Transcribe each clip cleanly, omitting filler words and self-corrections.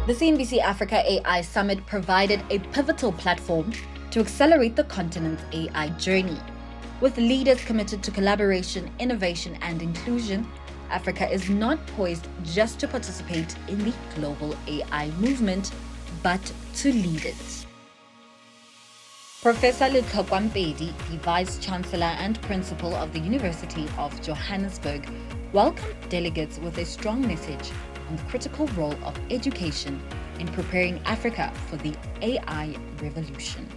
The CNBC Africa AI Summit provided a pivotal platform to accelerate the continent's AI journey. With leaders committed to collaboration, innovation, and inclusion, Africa is not poised just to participate in the global AI movement, but to lead it. Professor Letlhokwa Mpedi, the Vice Chancellor and Principal of the University of Johannesburg, welcomed delegates with a strong message on the critical role of education in preparing Africa for the AI revolution.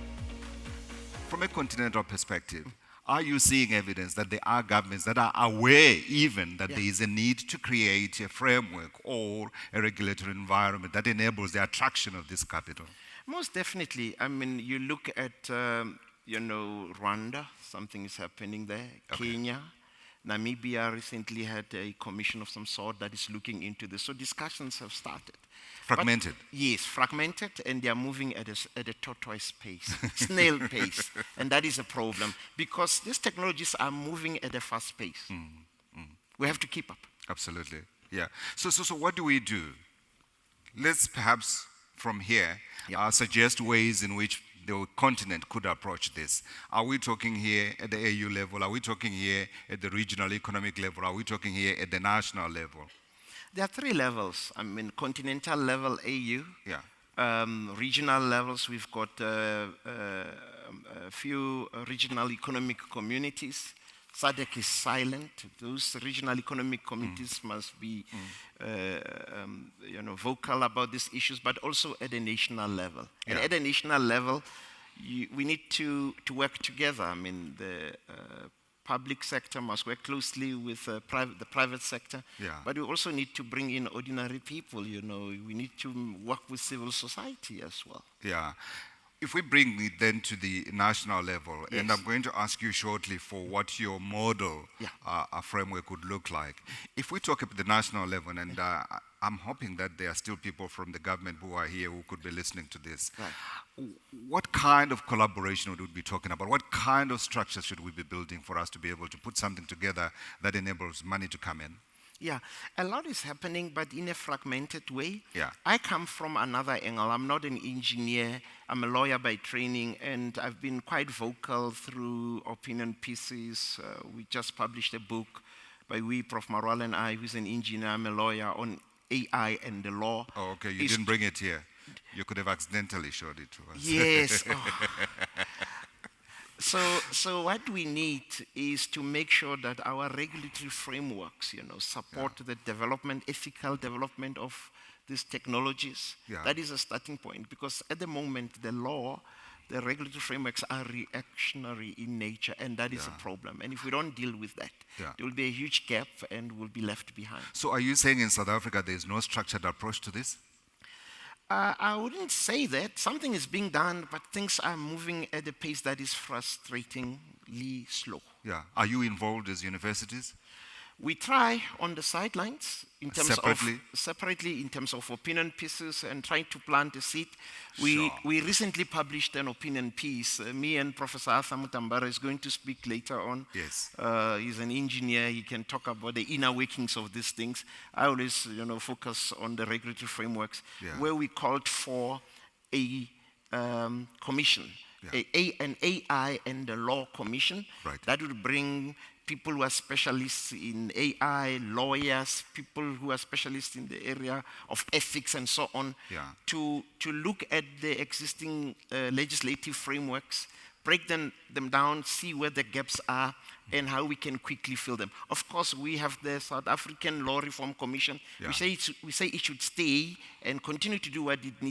From a continental perspective, are you seeing evidence that there are governments that are aware even that there is a need to create a framework or a regulatory environment that enables the attraction of this capital? Most definitely. I mean, you look at, Rwanda, something is happening there, Kenya. Namibia recently had a commission of some sort that is looking into this. So discussions have started. Fragmented. But, yes, fragmented, and they are moving at a tortoise pace, snail pace. And that is a problem because these technologies are moving at a fast pace. We have to keep up. Absolutely, yeah. So what do we do? Let's perhaps from here suggest ways in which the continent could approach this. Are we talking here at the AU level? Are we talking here at the regional economic level? Are we talking here at the national level? There are three levels. I mean, continental level AU. Yeah. Regional levels, we've got a few regional economic communities. SADC is silent. Those regional economic communities must be vocal about these issues, but also at a national level. And at a national level, we need to work together. I mean, the public sector must work closely with the private sector, but we also need to bring in ordinary people. We need to work with civil society as well. Yeah. If we bring it then to the national level, and I'm going to ask you shortly for what your model framework would look like. If we talk about the national level, and I'm hoping that there are still people from the government who are here who could be listening to this, what kind of collaboration would we be talking about? What kind of structure should we be building for us to be able to put something together that enables money to come in? Yeah, a lot is happening, but in a fragmented way. Yeah. I come from another angle. I'm not an engineer. I'm a lawyer by training, and I've been quite vocal through opinion pieces. We just published a book by Prof. Marwal and I, who's an engineer. I'm a lawyer on AI and the law. Oh, okay. You didn't bring it here. You could have accidentally showed it to us. Yes. So what we need is to make sure that our regulatory frameworks, support the development, ethical development of these technologies. That is a starting point because at the moment, the regulatory frameworks are reactionary in nature, and that is a problem. And if we don't deal with that, there will be a huge gap and we'll be left behind. So are you saying in South Africa there is no structured approach to this? I wouldn't say that. Something is being done, but things are moving at a pace that is frustratingly slow. Yeah. Are you involved as universities? We try on the sidelines in terms separately in terms of opinion pieces and trying to plant a seed. We recently published an opinion piece. Me and Professor Arthur Mutambara is going to speak later on. Yes. He's an engineer. He can talk about the inner workings of these things. I always, focus on the regulatory frameworks where we called for a commission, an AI and the law commission that would bring people who are specialists in AI, lawyers, people who are specialists in the area of ethics and so on, to look at the existing legislative frameworks, break them down, see where the gaps are, and how we can quickly fill them. Of course, we have the South African Law Reform Commission. We say it should stay and continue to do what it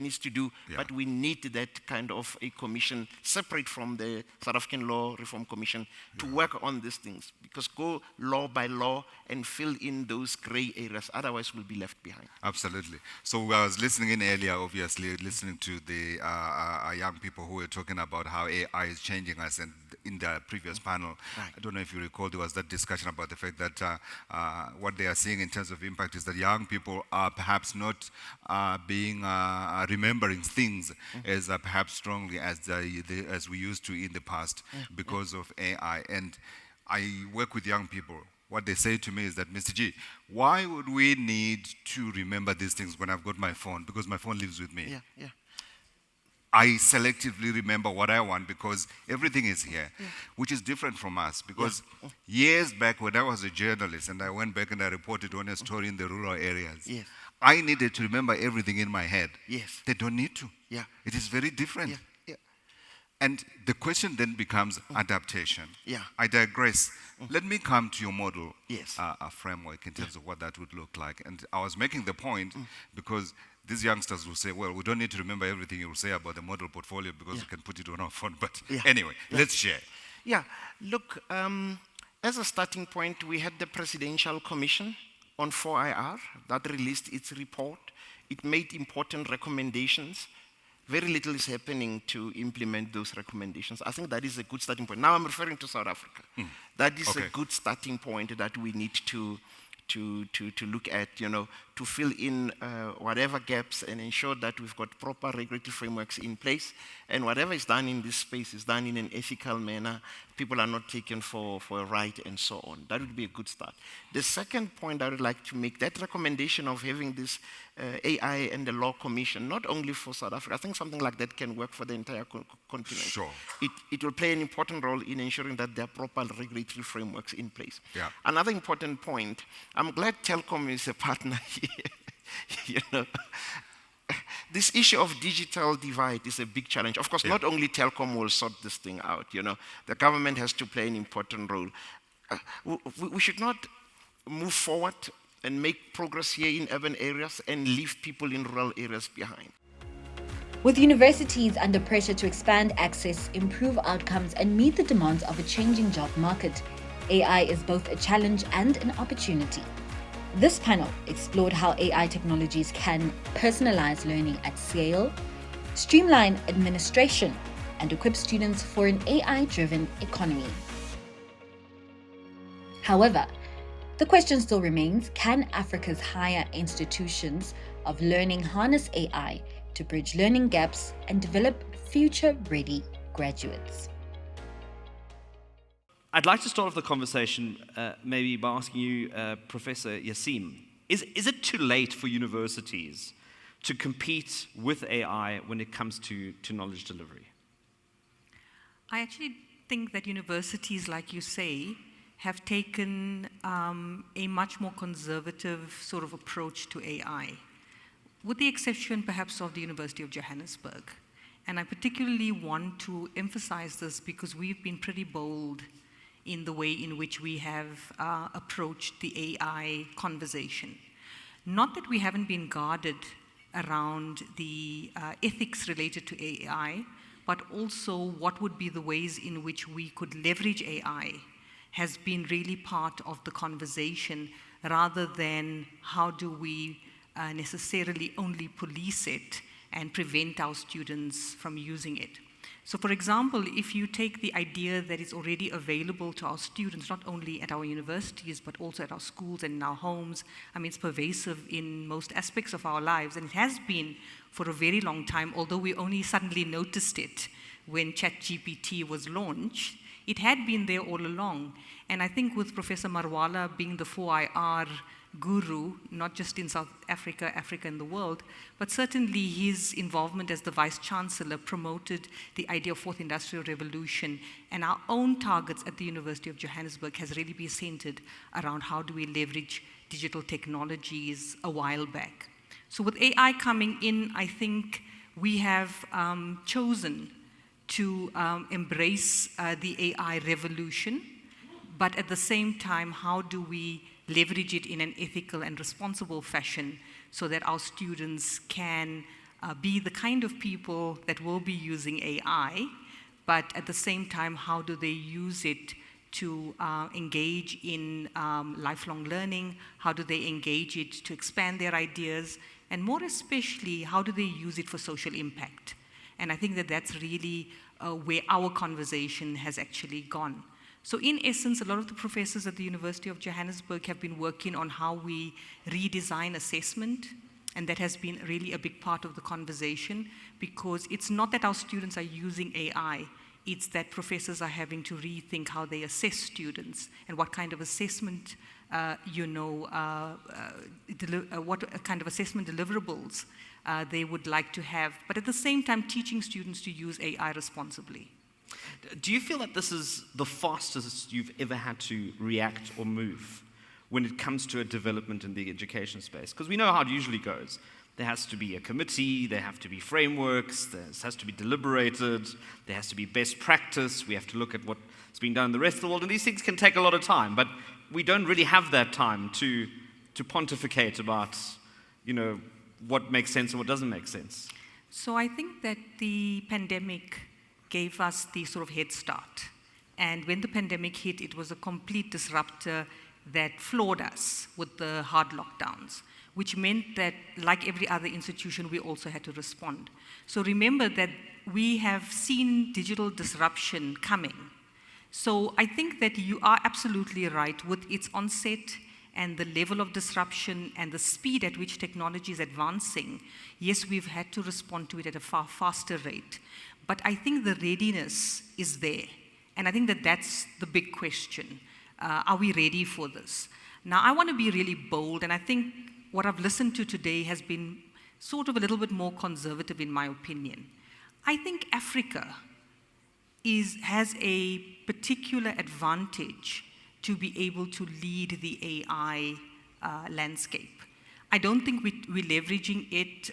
needs to do, but we need that kind of a commission separate from the South African Law Reform Commission to work on these things, because go law by law and fill in those gray areas, otherwise we'll be left behind. Absolutely. So I was listening in earlier, obviously, listening to the young people who were talking about how AI is changing us, and in the previous panel, I don't know if you recall, there was that discussion about the fact that what they are seeing in terms of impact is that young people are perhaps not remembering things as perhaps strongly as we used to in the past because of AI. And I work with young people what they say to me is that, Mr. G, why would we need to remember these things when I've got my phone? Because my phone lives with me. Yeah, yeah. I selectively remember what I want because everything is here, which is different from us. Because years back when I was a journalist and I went back and I reported on a story in the rural areas, I needed to remember everything in my head. Yes. They don't need to. Yeah. It is very different. Yeah. Yeah. And the question then becomes adaptation. Yeah. I digress. Let me come to your model a framework in terms of what that would look like. And I was making the point because these youngsters will say, well, we don't need to remember everything you will say about the model portfolio because we can put it on our phone. But anyway, let's share. Yeah. Look, as a starting point, we had the Presidential Commission on 4IR that released its report. It made important recommendations. Very little is happening to implement those recommendations. I think that is a good starting point. Now I'm referring to South Africa. That is a good starting point that we need to look at, to fill in whatever gaps and ensure that we've got proper regulatory frameworks in place. And whatever is done in this space is done in an ethical manner. People are not taken for a ride and so on. That would be a good start. The second point I would like to make, that recommendation of having this AI and the Law Commission, not only for South Africa, I think something like that can work for the entire continent. Sure. It will play an important role in ensuring that there are proper regulatory frameworks in place. Yeah. Another important point, I'm glad Telkom is a partner here. This issue of digital divide is a big challenge. Of course, not only Telkom will sort this thing out, the government has to play an important role. We should not move forward and make progress here in urban areas and leave people in rural areas behind. With universities under pressure to expand access, improve outcomes, and meet the demands of a changing job market, AI is both a challenge and an opportunity. This panel explored how AI technologies can personalize learning at scale, streamline administration, and equip students for an AI-driven economy. However, the question still remains, can Africa's higher institutions of learning harness AI to bridge learning gaps and develop future-ready graduates? I'd like to start off the conversation maybe by asking you, Professor Yassim, is it too late for universities to compete with AI when it comes to knowledge delivery? I actually think that universities, like you say, have taken a much more conservative sort of approach to AI, with the exception perhaps of the University of Johannesburg. And I particularly want to emphasize this because we've been pretty bold in the way in which we have approached the AI conversation. Not that we haven't been guarded around the ethics related to AI, but also what would be the ways in which we could leverage AI has been really part of the conversation rather than how do we necessarily only police it and prevent our students from using it. So for example, if you take the idea that it's already available to our students, not only at our universities, but also at our schools and in our homes, I mean, it's pervasive in most aspects of our lives, and it has been for a very long time, although we only suddenly noticed it when ChatGPT was launched. It had been there all along. And I think with Professor Marwala being the 4IR guru, not just in South Africa, Africa and the world, but certainly his involvement as the Vice Chancellor promoted the idea of Fourth Industrial Revolution, and our own targets at the University of Johannesburg has really been centered around how do we leverage digital technologies a while back. So with AI coming in, I think we have chosen to embrace the AI revolution, but at the same time, how do we leverage it in an ethical and responsible fashion so that our students can be the kind of people that will be using AI, but at the same time, how do they use it to engage in lifelong learning? How do they engage it to expand their ideas? And more especially, how do they use it for social impact? And I think that that's really where our conversation has actually gone. So in essence, a lot of the professors at the University of Johannesburg have been working on how we redesign assessment, and that has been really a big part of the conversation, because it's not that our students are using AI, It's that professors are having to rethink how they assess students and what kind of assessment, what kind of assessment deliverables they would like to have, but at the same time teaching students to use AI responsibly. Do you feel that this is the fastest you've ever had to react or move when it comes to a development in the education space? Because we know how it usually goes. There has to be a committee, there have to be frameworks, there has to be deliberated, there has to be best practice, we have to look at what's being done in the rest of the world, and these things can take a lot of time, but we don't really have that time to pontificate about, what makes sense and what doesn't make sense. So I think that the pandemic gave us the sort of head start. And when the pandemic hit, it was a complete disruptor that floored us with the hard lockdowns, which meant that, like every other institution, we also had to respond. So remember that we have seen digital disruption coming. So I think that you are absolutely right with its onset and the level of disruption and the speed at which technology is advancing. Yes, we've had to respond to it at a far faster rate. But I think the readiness is there. And I think that that's the big question. Are we ready for this? Now, I want to be really bold, and I think what I've listened to today has been sort of a little bit more conservative in my opinion. I think Africa has a particular advantage to be able to lead the AI landscape. I don't think we're leveraging it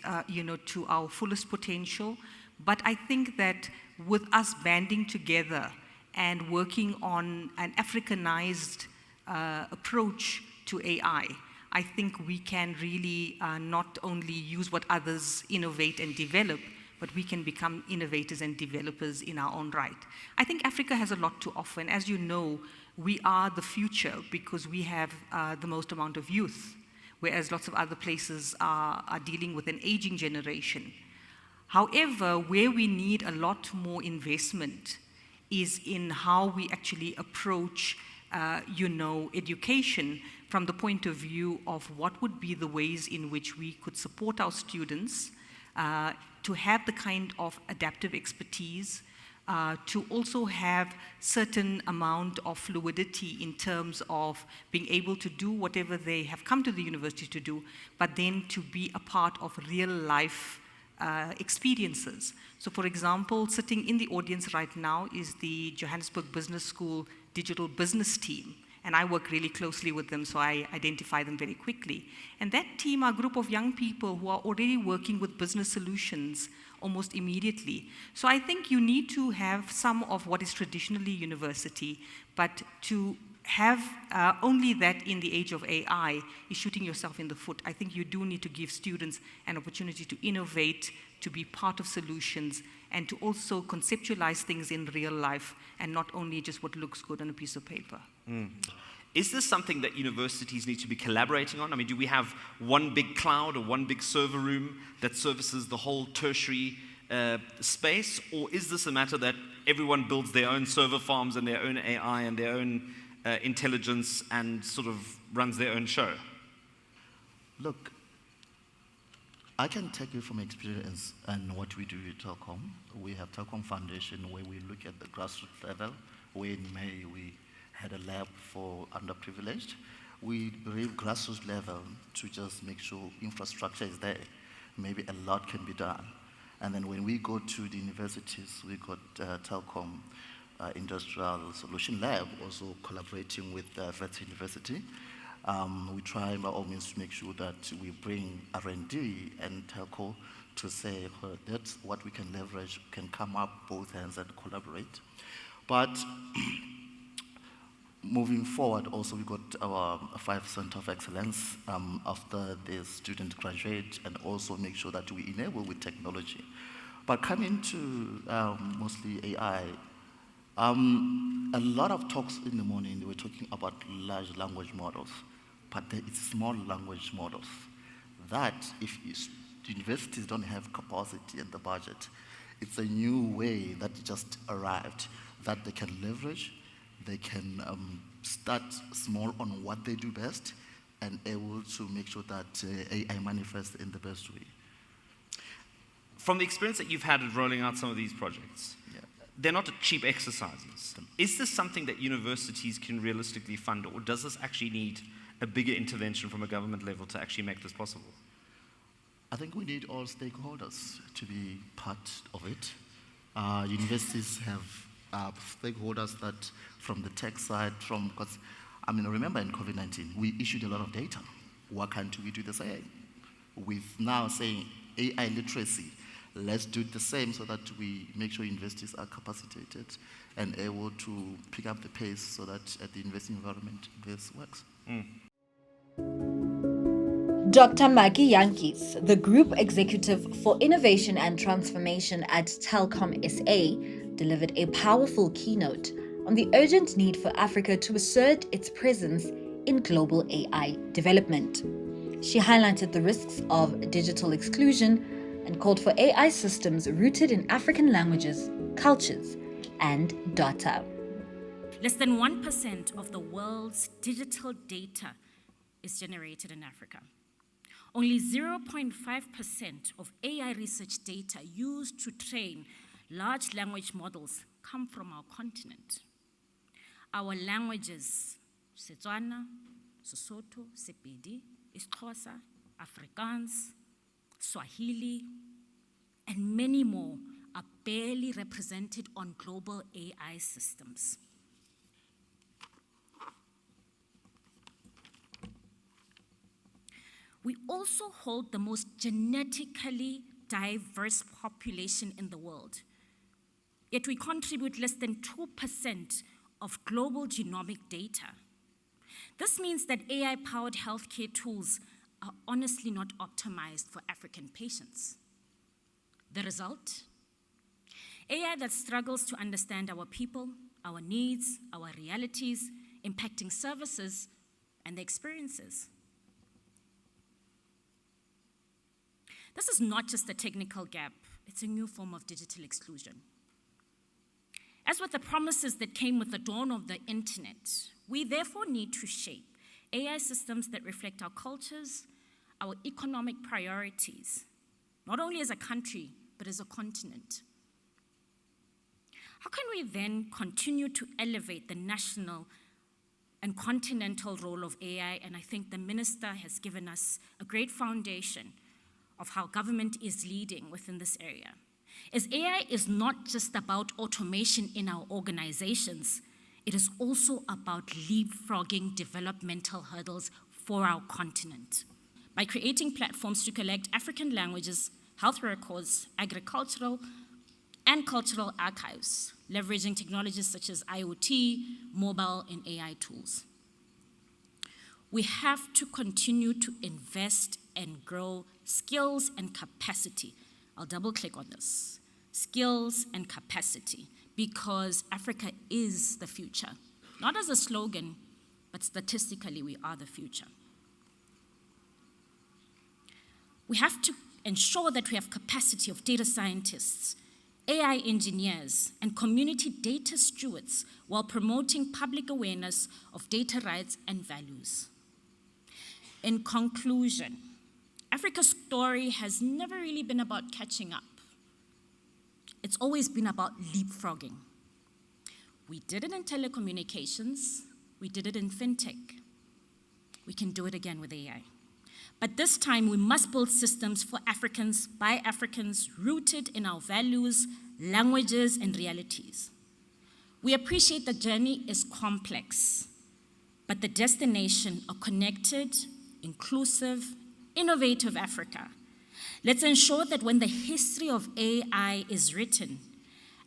to our fullest potential, but I think that with us banding together and working on an Africanized approach to AI, I think we can really not only use what others innovate and develop, but we can become innovators and developers in our own right. I think Africa has a lot to offer, and as you know, we are the future because we have the most amount of youth, whereas lots of other places are dealing with an aging generation. However, where we need a lot more investment is in how we actually approach education from the point of view of what would be the ways in which we could support our students to have the kind of adaptive expertise, to also have certain amount of fluidity in terms of being able to do whatever they have come to the university to do, but then to be a part of real life experiences. So for example, sitting in the audience right now is the Johannesburg Business School digital business team. And I work really closely with them, so I identify them very quickly. And that team are a group of young people who are already working with business solutions almost immediately. So I think you need to have some of what is traditionally university, but to have only that in the age of AI is shooting yourself in the foot. I think you do need to give students an opportunity to innovate, to be part of solutions, and to also conceptualize things in real life and not only just what looks good on a piece of paper. Mm. Is this something that universities need to be collaborating on? I mean, do we have one big cloud or one big server room that services the whole tertiary space? Or is this a matter that everyone builds their own server farms and their own AI and their own intelligence and sort of runs their own show? Look, I can take you from experience and what we do at Telkom. We have Telkom Foundation where we look at the grassroots level, where in May we had a lab for underprivileged. We believe grassroots level to just make sure infrastructure is there. Maybe a lot can be done. And then when we go to the universities, we got Telkom Industrial Solution Lab, also collaborating with Wits University. We try by all means to make sure that we bring R&D and telco to say that's what we can leverage, can come up both hands and collaborate. But moving forward, also we got our 5 Center of Excellence after the student graduate, and also make sure that we enable with technology. But coming to mostly AI, a lot of talks in the morning, they were talking about large language models, but it's small language models. That, if universities don't have capacity and the budget, it's a new way that just arrived that they can leverage. They can start small on what they do best and able to make sure that AI manifests in the best way. From the experience that you've had of rolling out some of these projects, they're not cheap exercises. Is this something that universities can realistically fund, or does this actually need a bigger intervention from a government level to actually make this possible? I think we need all stakeholders to be part of it. Universities have stakeholders that from the tech side, because remember in COVID-19, we issued a lot of data. Why can't we do the same? With now saying AI literacy, let's do the same so that we make sure universities are capacitated and able to pick up the pace so that at the investing environment this works. Dr. Maggie Yankees, the Group Executive for Innovation and Transformation at Telkom SA, delivered a powerful keynote on the urgent need for Africa to assert its presence in global AI development. She highlighted the risks of digital exclusion and called for AI systems rooted in African languages, cultures, and data. Less than 1% of the world's digital data is generated in Africa. Only 0.5% of AI research data used to train large language models come from our continent. Our languages, Setswana, Sesotho, Sepedi, Xhosa, Afrikaans, Swahili, and many more are barely represented on global AI systems. We also hold the most genetically diverse population in the world. Yet we contribute less than 2% of global genomic data. This means that AI-powered healthcare tools are honestly not optimized for African patients. The result? AI that struggles to understand our people, our needs, our realities, impacting services and their experiences. This is not just a technical gap, it's a new form of digital exclusion. As with the promises that came with the dawn of the internet, we therefore need to shape AI systems that reflect our cultures, our economic priorities, not only as a country, but as a continent. How can we then continue to elevate the national and continental role of AI? And I think the minister has given us a great foundation of how government is leading within this area. As AI is not just about automation in our organizations, it is also about leapfrogging developmental hurdles for our continent. By creating platforms to collect African languages, health records, agricultural and cultural archives, leveraging technologies such as IoT, mobile, and AI tools. We have to continue to invest and grow skills and capacity. I'll double click on this. Skills and capacity, because Africa is the future. Not as a slogan, but statistically we are the future. We have to ensure that we have capacity of data scientists, AI engineers, and community data stewards while promoting public awareness of data rights and values. In conclusion, Africa's story has never really been about catching up. It's always been about leapfrogging. We did it in telecommunications, we did it in fintech. We can do it again with AI. But this time we must build systems for Africans, by Africans, rooted in our values, languages, and realities. We appreciate the journey is complex, but the destination a connected, inclusive, innovative Africa. Let's ensure that when the history of AI is written,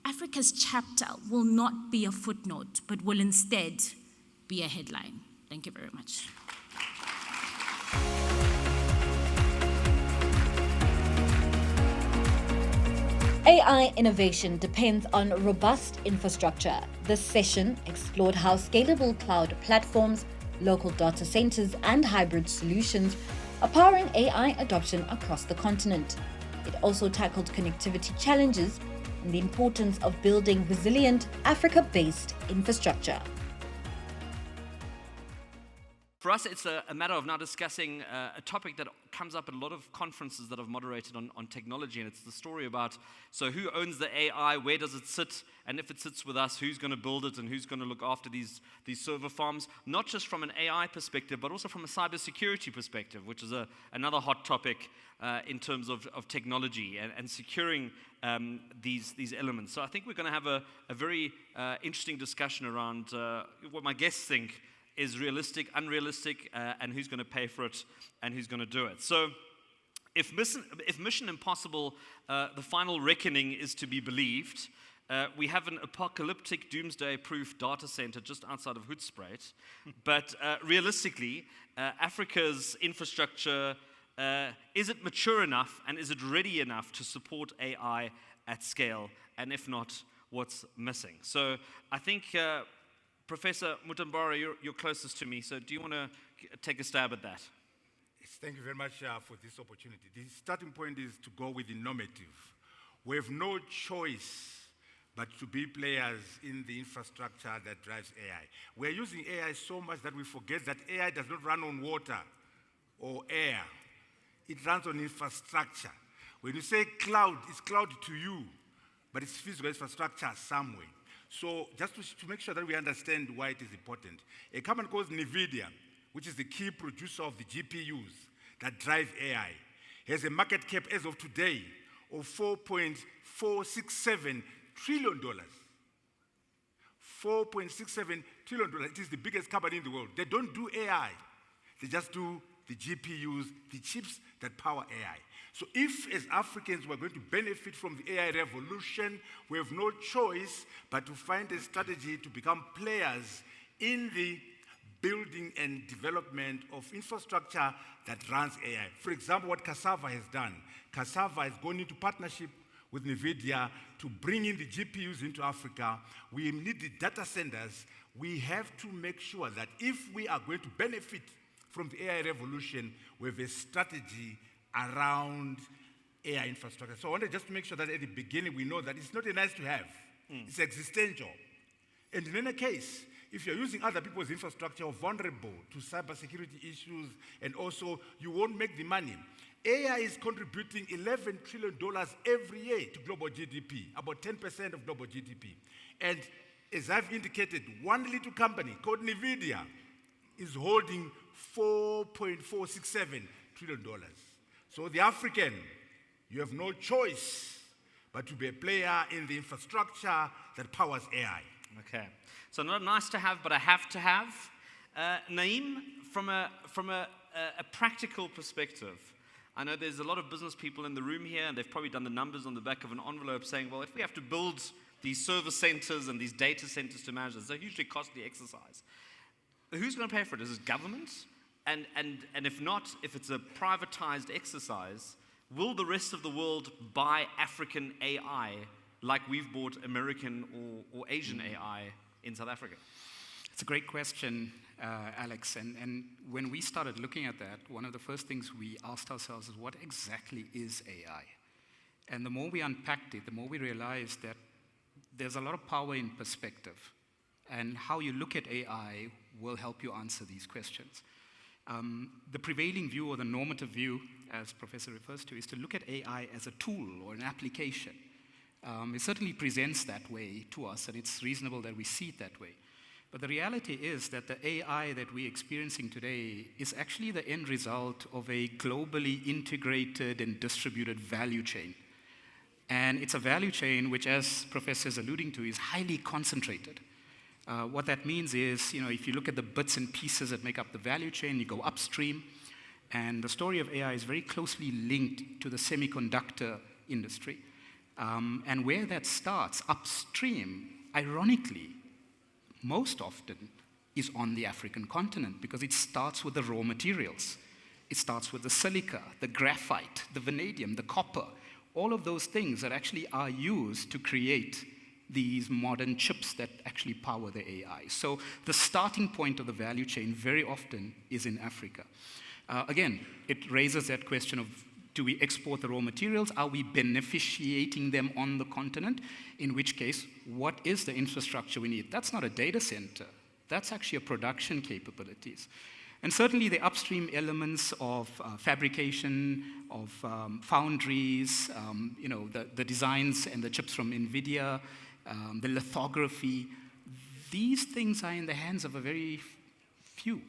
Africa's chapter will not be a footnote, but will instead be a headline. Thank you very much. AI innovation depends on robust infrastructure. This session explored how scalable cloud platforms, local data centers, and hybrid solutions are powering AI adoption across the continent. It also tackled connectivity challenges and the importance of building resilient Africa-based infrastructure. for us, it's a matter of now discussing a topic that comes up at a lot of conferences that I've moderated on technology, and it's the story about, so who owns the AI, where does it sit, and if it sits with us, who's going to build it, and who's going to look after these server farms, not just from an AI perspective, but also from a cybersecurity perspective, which is another hot topic in terms of technology and securing these elements. So I think we're going to have a very interesting discussion around what my guests think is realistic, unrealistic, and who's going to pay for it and who's going to do it. So if Mission Impossible, the final reckoning is to be believed, we have an apocalyptic doomsday-proof data center just outside of Hoedspruit. But realistically, Africa's infrastructure, is it mature enough and is it ready enough to support AI at scale? And if not, what's missing? So I think, Professor Mutambara, you're closest to me. So do you want to take a stab at that? Yes, thank you very much for this opportunity. The starting point is to go with the normative. We have no choice but to be players in the infrastructure that drives AI. We're using AI so much that we forget that AI does not run on water or air. It runs on infrastructure. When you say cloud, it's cloud to you, but it's physical infrastructure somewhere. So just to make sure that we understand why it is important, a company called NVIDIA, which is the key producer of the GPUs that drive AI, has a market cap as of today of $4.467 trillion. $4.67 trillion. It is the biggest company in the world. They don't do AI. They just do the GPUs, the chips that power AI. So if, as Africans, we're going to benefit from the AI revolution, we have no choice but to find a strategy to become players in the building and development of infrastructure that runs AI. For example, what Cassava has done. Cassava has gone into partnership with NVIDIA to bring in the GPUs into Africa. We need the data centers. We have to make sure that if we are going to benefit from the AI revolution, we have a strategy around AI infrastructure. So I wanted just to make sure that at the beginning we know that it's not a nice to have, it's existential. And in any case, if you're using other people's infrastructure, you're vulnerable to cybersecurity issues, and also you won't make the money. AI is contributing $11 trillion every year to global GDP, about 10% of global GDP. And as I've indicated, one little company called NVIDIA is holding $4.467 trillion. So the African, you have no choice but to be a player in the infrastructure that powers AI. Okay. So not nice to have, but a have to have. Naeem, from a practical perspective, I know there's a lot of business people in the room here, and they've probably done the numbers on the back of an envelope saying, well, if we have to build these server centers and these data centers to manage this, it's a hugely costly exercise. Who's going to pay for it? Is it government? And if not, if it's a privatized exercise, will the rest of the world buy African AI like we've bought American or Asian AI in South Africa? It's a great question, Alex. And when we started looking at that, one of the first things we asked ourselves is, what exactly is AI? And the more we unpacked it, the more we realized that there's a lot of power in perspective. And how you look at AI will help you answer these questions. The prevailing view, or the normative view, as Professor refers to, is to look at AI as a tool or an application. It certainly presents that way to us, and it's reasonable that we see it that way. But the reality is that the AI that we're experiencing today is actually the end result of a globally integrated and distributed value chain. And it's a value chain which, as Professor is alluding to, is highly concentrated. What that means is, if you look at the bits and pieces that make up the value chain, you go upstream, and the story of AI is very closely linked to the semiconductor industry. And where that starts, upstream, ironically, most often is on the African continent, because it starts with the raw materials. It starts with the silica, the graphite, the vanadium, the copper, all of those things that actually are used to create these modern chips that actually power the AI. So the starting point of the value chain very often is in Africa. Again, it raises that question of, do we export the raw materials? Are we beneficiating them on the continent? In which case, what is the infrastructure we need? That's not a data center. That's actually a production capabilities. And certainly the upstream elements of fabrication, of foundries, the designs and the chips from NVIDIA, the lithography, these things are in the hands of a very few.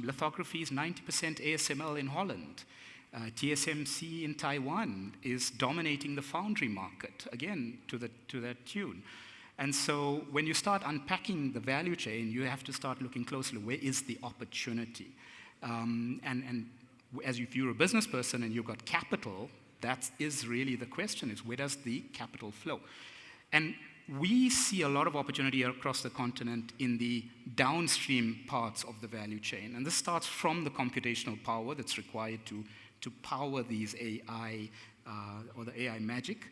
Lithography is 90% ASML in Holland. TSMC in Taiwan is dominating the foundry market, again, to that tune. And so when you start unpacking the value chain, you have to start looking closely, where is the opportunity? And as if you're a business person and you've got capital, that is really the question, is where does the capital flow? And we see a lot of opportunity across the continent in the downstream parts of the value chain. And this starts from the computational power that's required to power these AI, or the AI magic.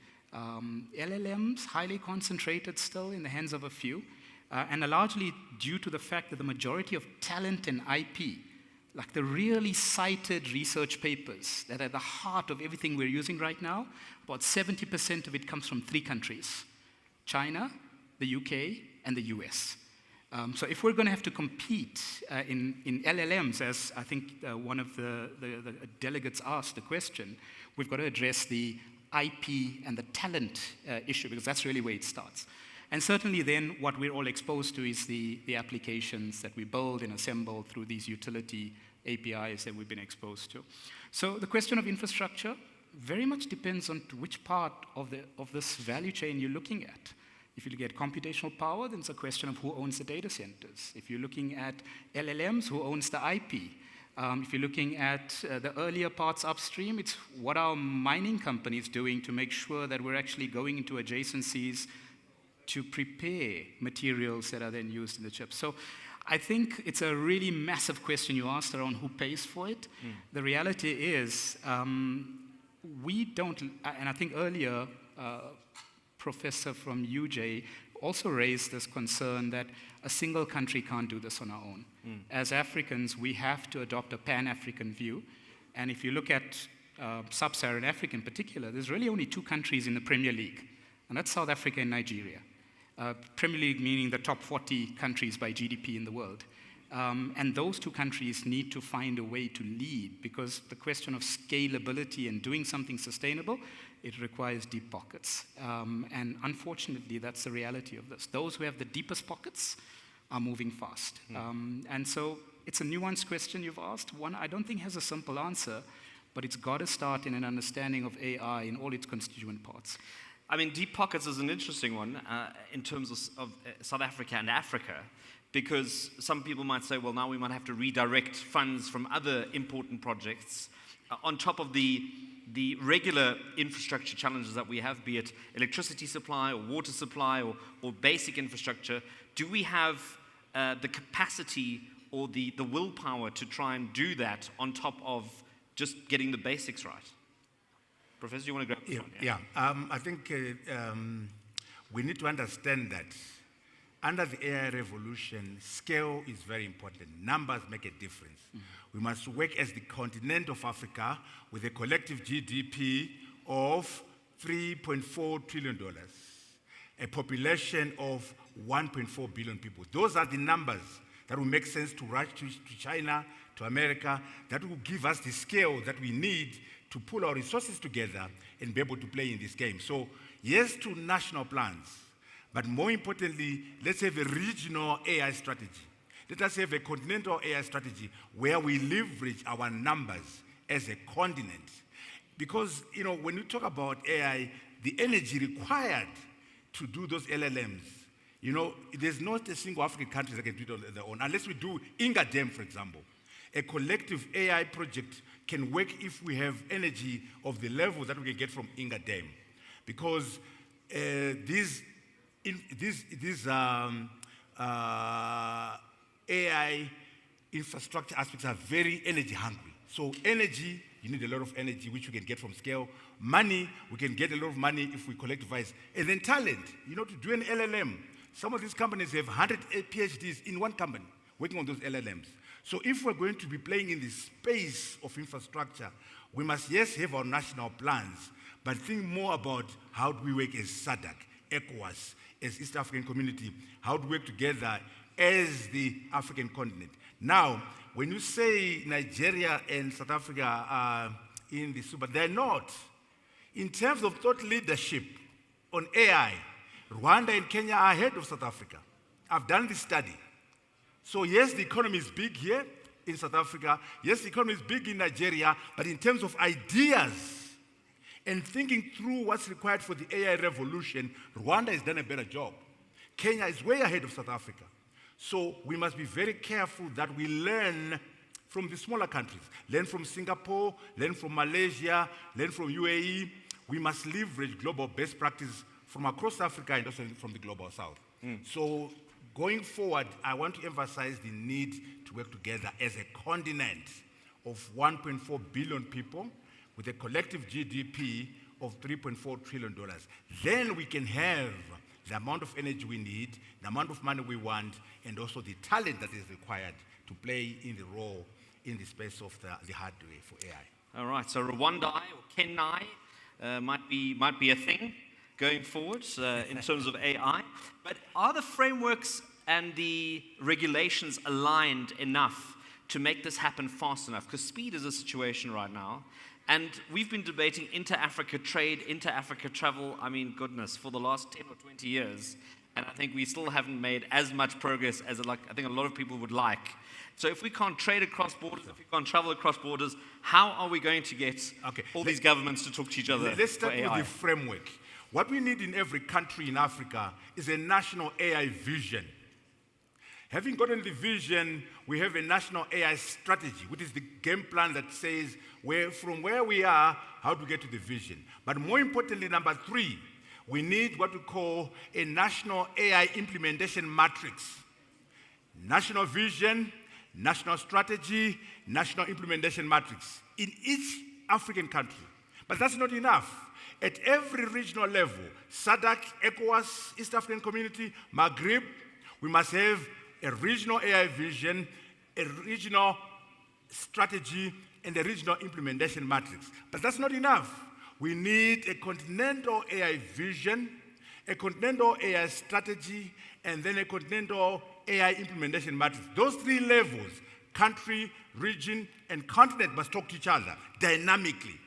LLMs, highly concentrated still in the hands of a few, and are largely due to the fact that the majority of talent and IP, like the really cited research papers that are at the heart of everything we're using right now, about 70% of it comes from 3 countries: China, the UK, and the US. So if we're going to have to compete in LLMs, as I think one of the delegates asked the question, we've got to address the IP and the talent issue, because that's really where it starts. And certainly then what we're all exposed to is the applications that we build and assemble through these utility APIs that we've been exposed to. So the question of infrastructure very much depends on which part of this value chain you're looking at. If you look at computational power, then it's a question of who owns the data centers. If you're looking at LLMs, who owns the IP? If you're looking at the earlier parts upstream, it's what are mining companies doing to make sure that we're actually going into adjacencies to prepare materials that are then used in the chips. So I think it's a really massive question you asked around who pays for it. The reality is we don't, and I think earlier, professor from UJ also raised this concern that a single country can't do this on our own. As Africans, we have to adopt a Pan-African view. And if you look at sub-Saharan Africa in particular, there's really only 2 countries in the Premier League, and that's South Africa and Nigeria. Premier League meaning the top 40 countries by GDP in the world. And those 2 countries need to find a way to lead, because the question of scalability and doing something sustainable, it requires deep pockets. And unfortunately, that's the reality of this. Those who have the deepest pockets are moving fast. And so it's a nuanced question you've asked. One I don't think has a simple answer, but it's got to start in an understanding of AI in all its constituent parts. I mean, deep pockets is an interesting one in terms of South Africa and Africa, because some people might say, well, now we might have to redirect funds from other important projects on top of the regular infrastructure challenges that we have, be it electricity supply or water supply or basic infrastructure. Do we have the capacity or the willpower to try and do that on top of just getting the basics right? Professor, you want to grab this one? Yeah. I think we need to understand that under the AI revolution, scale is very important. Numbers make a difference. We must work as the continent of Africa with a collective GDP of $3.4 trillion, a population of 1.4 billion people. Those are the numbers that will make sense to rush to China, to America, that will give us the scale that we need to pull our resources together and be able to play in this game. So yes to national plans, but more importantly, let's have a regional AI strategy. Let us have a continental AI strategy where we leverage our numbers as a continent. Because, when you talk about AI, the energy required to do those LLMs, there's not a single African country that can do it on their own, unless we do Inga Dam, for example. A collective AI project can work if we have energy of the level that we can get from Inga Dam. Because these AI infrastructure aspects are very energy hungry. So energy, you need a lot of energy, which we can get from scale. Money, we can get a lot of money if we collectivize. And then talent, to do an LLM. Some of these companies have 100 PhDs in one company working on those LLMs. So if we're going to be playing in the space of infrastructure, we must, yes, have our national plans, but think more about how do we work as SADC, ECOWAS, as East African Community, how do we work together as the African continent. Now, when you say Nigeria and South Africa are in the super, they're not. In terms of thought leadership on AI, Rwanda and Kenya are ahead of South Africa. I've done this study. So yes, the economy is big here in South Africa. Yes, the economy is big in Nigeria, but in terms of ideas and thinking through what's required for the AI revolution, Rwanda has done a better job. Kenya is way ahead of South Africa. So we must be very careful that we learn from the smaller countries. Learn from Singapore, learn from Malaysia, learn from UAE. We must leverage global best practice from across Africa and also from the global south. So going forward, I want to emphasize the need to work together as a continent of 1.4 billion people with a collective GDP of $3.4 trillion. Then we can have the amount of energy we need, the amount of money we want, and also the talent that is required to play in the role in the space of the hardware for AI. All right, so Rwanda or Kenai might be a thing going forward in terms of AI. But are the frameworks and the regulations aligned enough to make this happen fast enough? Because speed is a situation right now. And we've been debating inter-Africa trade, inter-Africa travel, I mean, goodness, for the last 10 or 20 years. And I think we still haven't made as much progress as I think a lot of people would like. So if we can't trade across borders, if we can't travel across borders, how are we going to get all these governments to talk to each other? Let's start with the framework. What we need in every country in Africa is a national AI vision. Having gotten the vision, we have a national AI strategy, which is the game plan that says from where we are, how to get to the vision. But more importantly, number 3, we need what we call a national AI implementation matrix. National vision, national strategy, national implementation matrix in each African country. But that's not enough. At every regional level, SADC, ECOWAS, East African Community, Maghreb, we must have a regional AI vision, a regional strategy, and a regional implementation matrix. But that's not enough. We need a continental AI vision, a continental AI strategy, and then a continental AI implementation matrix. Those 3 levels, country, region, and continent, must talk to each other dynamically.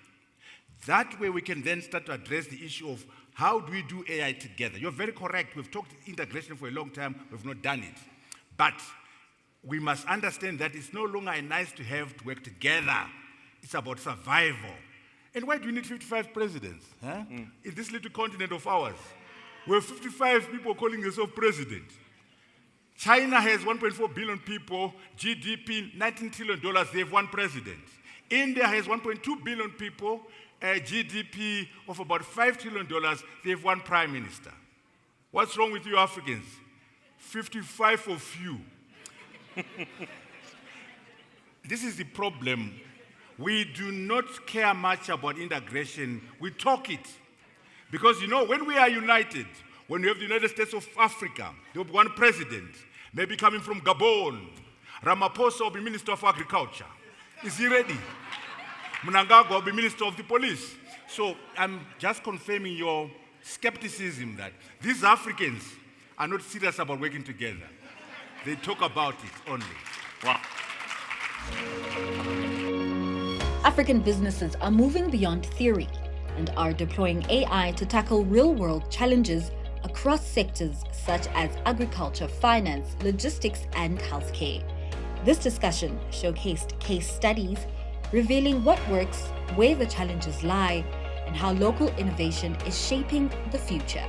That way we can then start to address the issue of how do we do AI together. You're very correct. We've talked integration for a long time. We've not done it. But we must understand that it's no longer a nice to have to work together. It's about survival. And why do we need 55 presidents in this little continent of ours? We have 55 people calling themselves president. China has 1.4 billion people, GDP $19 trillion, they have 1 president. India has 1.2 billion people, GDP of about $5 trillion, they have 1 prime minister. What's wrong with you Africans? 55 of you. This is the problem. We do not care much about integration. We talk it. Because, when we are united, when we have the United States of Africa, there will be 1 president, maybe coming from Gabon. Ramaphosa will be Minister of Agriculture. Is he ready? Mnangagwa will be Minister of the Police. So I'm just confirming your skepticism that these Africans are not serious about working together. They talk about it only. Wow. African businesses are moving beyond theory and are deploying AI to tackle real-world challenges across sectors such as agriculture, finance, logistics, and healthcare. This discussion showcased case studies revealing what works, where the challenges lie, and how local innovation is shaping the future.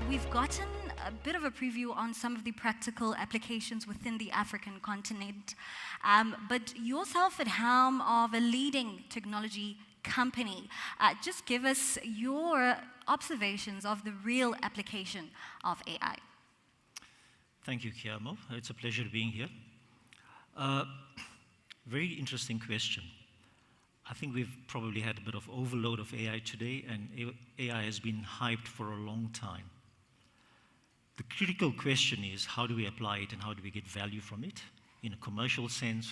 We've gotten a bit of a preview on some of the practical applications within the African continent, but yourself at helm of a leading technology company, just give us your observations of the real application of AI. Thank you, Kiamo. It's a pleasure being here. Very interesting question. I think we've probably had a bit of overload of AI today, and AI has been hyped for a long time. The critical question is, how do we apply it and how do we get value from it in a commercial sense,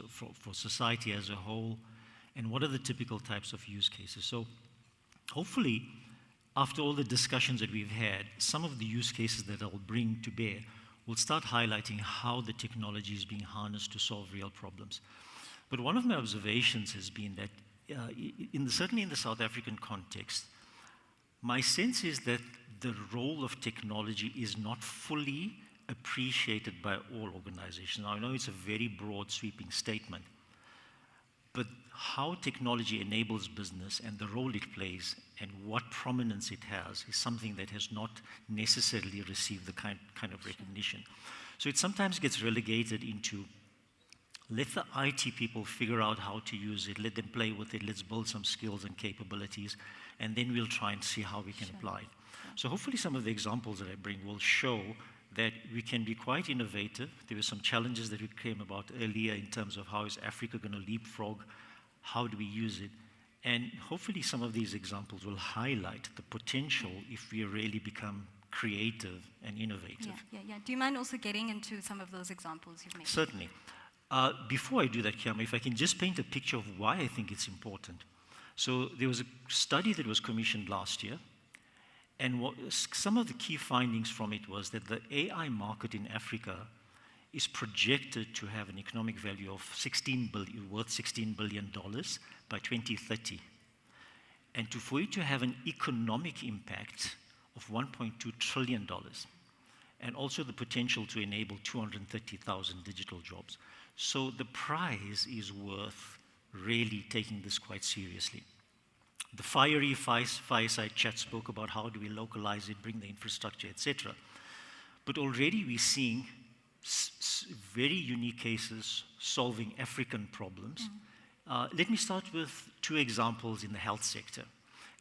for society as a whole, and what are the typical types of use cases? So hopefully, after all the discussions that we've had, some of the use cases that I'll bring to bear will start highlighting how the technology is being harnessed to solve real problems. But one of my observations has been that, certainly in the South African context, my sense is that the role of technology is not fully appreciated by all organizations. Now, I know it's a very broad, sweeping statement, but how technology enables business and the role it plays and what prominence it has is something that has not necessarily received the kind of recognition. So it sometimes gets relegated into, let the IT people figure out how to use it, let them play with it, let's build some skills and capabilities, and then we'll try and see how we can apply it. So hopefully some of the examples that I bring will show that we can be quite innovative. There were some challenges that we came about earlier in terms of how is Africa going to leapfrog, how do we use it, and hopefully some of these examples will highlight the potential if we really become creative and innovative. Yeah. Do you mind also getting into some of those examples you've made? Certainly. Before I do that, Kiama, if I can just paint a picture of why I think it's important. So there was a study that was commissioned last year, and some of the key findings from it was that the AI market in Africa is projected to have an economic value of worth $16 billion by 2030. And for it to have an economic impact of $1.2 trillion, and also the potential to enable 230,000 digital jobs. So the prize is worth really taking this quite seriously. The fiery fireside chat spoke about how do we localize it, bring the infrastructure, etc. But already we're seeing very unique cases solving African problems. Let me start with two examples in the health sector.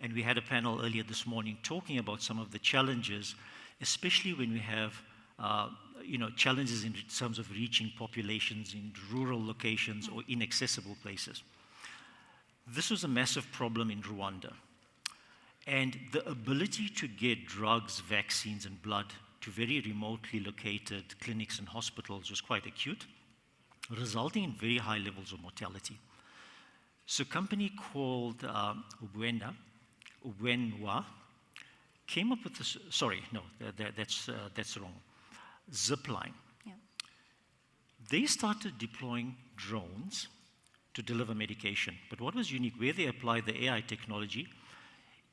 And we had a panel earlier this morning talking about some of the challenges, especially when we have challenges in terms of reaching populations in rural locations or inaccessible places. This was a massive problem in Rwanda. And the ability to get drugs, vaccines, and blood to very remotely located clinics and hospitals was quite acute, resulting in very high levels of mortality. So a company called Ubenwa came up with this, that's wrong, Zipline. Yeah. They started deploying drones to deliver medication. But what was unique, where they applied the AI technology,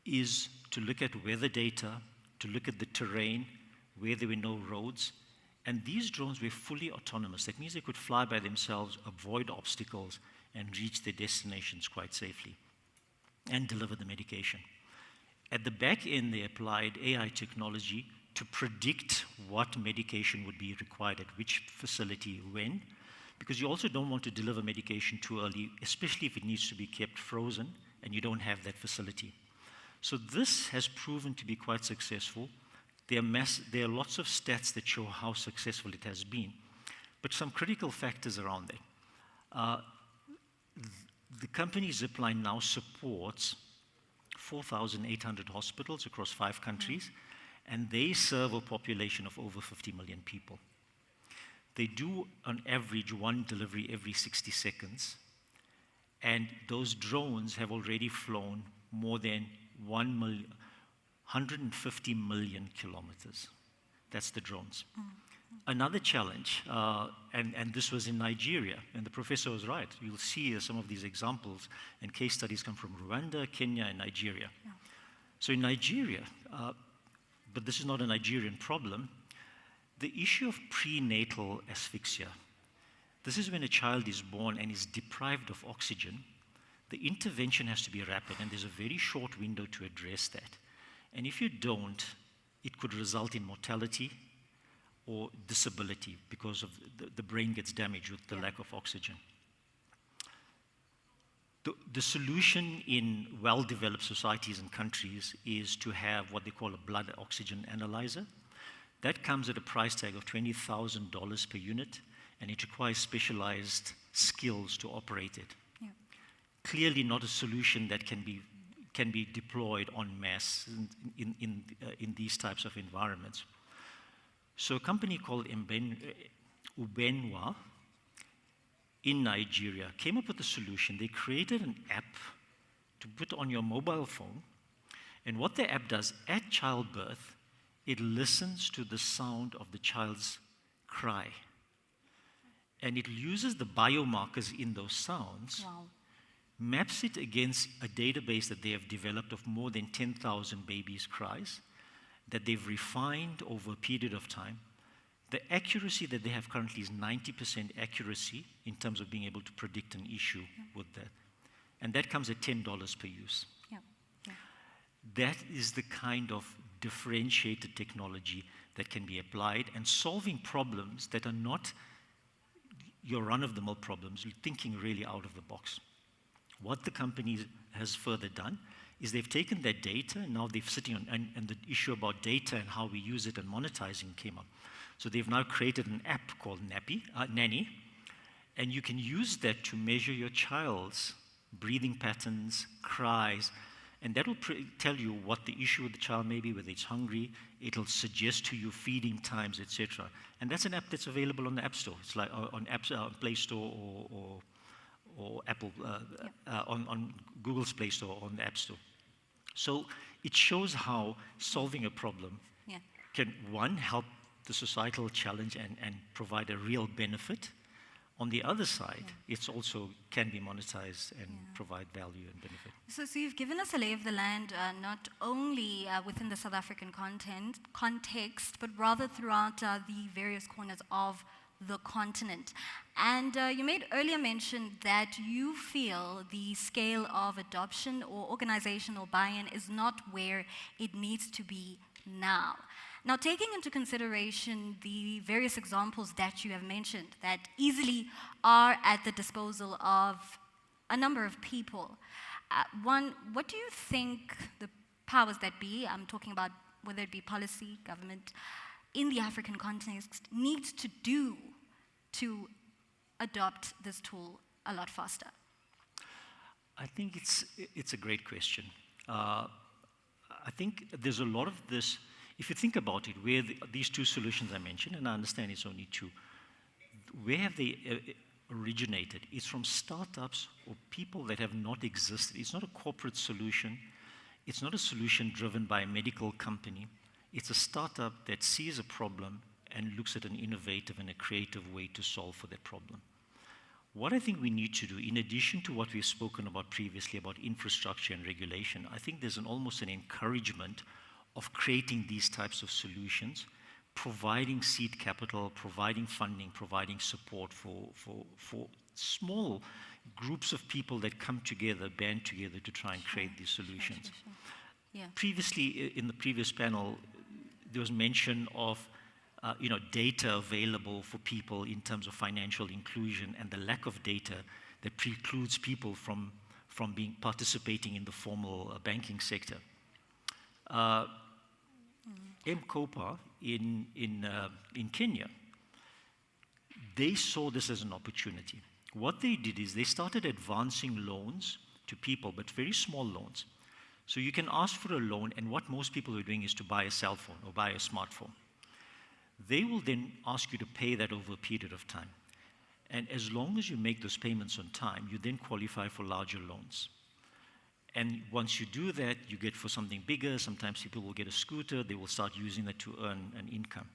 is to look at weather data, to look at the terrain, where there were no roads. And these drones were fully autonomous. That means they could fly by themselves, avoid obstacles, and reach their destinations quite safely, and deliver the medication. At the back end, they applied AI technology to predict what medication would be required at which facility, when, because you also don't want to deliver medication too early, especially if it needs to be kept frozen and you don't have that facility. So this has proven to be quite successful. There are lots of stats that show how successful it has been, but some critical factors around that. The company Zipline now supports 4,800 hospitals across 5 countries, and they serve a population of over 50 million people. They do, on average, 1 delivery every 60 seconds, and those drones have already flown more than 150 million kilometers. That's the drones. Another challenge, and this was in Nigeria, and the professor was right. You'll see some of these examples and case studies come from Rwanda, Kenya, and Nigeria. Yeah. So in Nigeria, but this is not a Nigerian problem, the issue of prenatal asphyxia. This is when a child is born and is deprived of oxygen. The intervention has to be rapid, and there's a very short window to address that. And if you don't, it could result in mortality or disability because of the brain gets damaged with the lack of oxygen. The solution in well-developed societies and countries is to have what they call a blood oxygen analyzer. That comes at a price tag of $20,000 per unit, and it requires specialized skills to operate it. Yeah. Clearly not a solution that can be deployed en masse in these types of environments. So a company called Ubenwa in Nigeria came up with a solution. They created an app to put on your mobile phone, and what the app does, at childbirth, it listens to the sound of the child's cry. And it uses the biomarkers in those sounds, maps it against a database that they have developed of more than 10,000 babies' cries, that they've refined over a period of time. The accuracy that they have currently is 90% accuracy in terms of being able to predict an issue with that. And that comes at $10 per use. That is the kind of differentiated technology that can be applied and solving problems that are not your run-of-the-mill problems, you're thinking really out of the box. What the company has further done is they've taken that data, and now they're sitting on, and the issue about data and how we use it and monetizing came up. So they've now created an app called Nanny, and you can use that to measure your child's breathing patterns, cries, and that will tell you what the issue with the child may be, whether it's hungry. It'll suggest to you feeding times, etc. And that's an app that's available on the App Store. It's like on Play Store or Apple, on Google's Play Store or on the App Store. So it shows how solving a problem can, one, help the societal challenge and provide a real benefit. On the other side, it's also can be monetized and provide value and benefit. So you've given us a lay of the land, not only within the South African context, but rather throughout the various corners of the continent. And you made earlier mention that you feel the scale of adoption or organizational buy-in is not where it needs to be now. Now, taking into consideration the various examples that you have mentioned that easily are at the disposal of a number of people, one, what do you think the powers that be, I'm talking about whether it be policy, government, in the African context, needs to do to adopt this tool a lot faster? I think it's a great question. I think there's a lot of this. If you think about it, where these two solutions I mentioned, and I understand it's only two, where have they originated? It's from startups or people that have not existed. It's not a corporate solution. It's not a solution driven by a medical company. It's a startup that sees a problem and looks at an innovative and a creative way to solve for that problem. What I think we need to do, in addition to what we've spoken about previously about infrastructure and regulation, I think there's almost an encouragement of creating these types of solutions, providing seed capital, providing funding, providing support for small groups of people that come together, band together to try and create these solutions. Previously, in the previous panel, there was mention of data available for people in terms of financial inclusion and the lack of data that precludes people from participating in the formal banking sector. M-Kopa in Kenya, they saw this as an opportunity. What they did is they started advancing loans to people, but very small loans. So you can ask for a loan, and what most people are doing is to buy a cell phone or buy a smartphone. They will then ask you to pay that over a period of time. And as long as you make those payments on time, you then qualify for larger loans. And once you do that, you get for something bigger. Sometimes people will get a scooter. They will start using that to earn an income.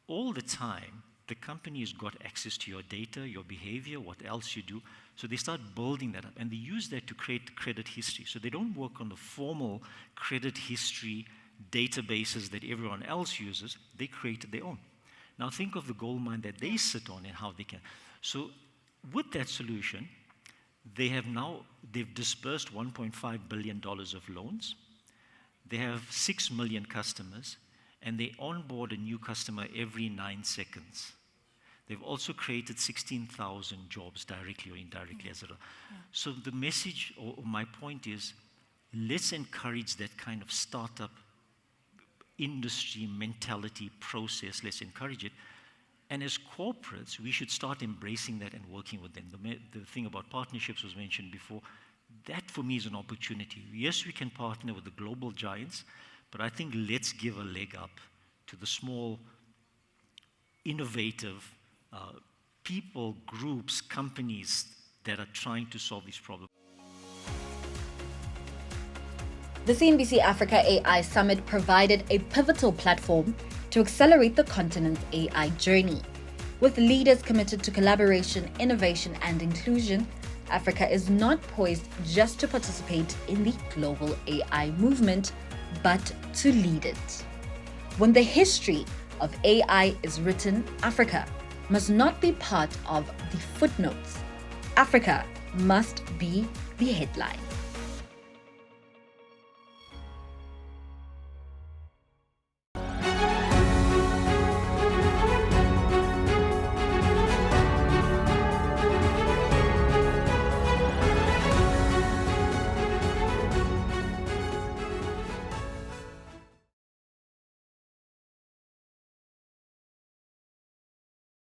All the time, the company has got access to your data, your behavior, what else you do. So they start building that up. And they use that to create credit history. So they don't work on the formal credit history databases that everyone else uses. They created their own. Now think of the gold mine that they sit on and how they can. So with that solution, they've disbursed $1.5 billion of loans. They have 6 million customers, and they onboard a new customer every 9 seconds. They've also created 16,000 jobs directly or indirectly as a result. So the message, or my point is, let's encourage that kind of startup industry mentality process. Let's encourage it. And as corporates, we should start embracing that and working with them. The thing about partnerships was mentioned before. That, for me, is an opportunity. Yes, we can partner with the global giants, but I think let's give a leg up to the small, innovative people, groups, companies that are trying to solve these problems. The CNBC Africa AI Summit provided a pivotal platform to accelerate the continent's AI journey. With leaders committed to collaboration, innovation, and inclusion, Africa is not poised just to participate in the global AI movement, but to lead it. When the history of AI is written, Africa must not be part of the footnotes. Africa must be the headline.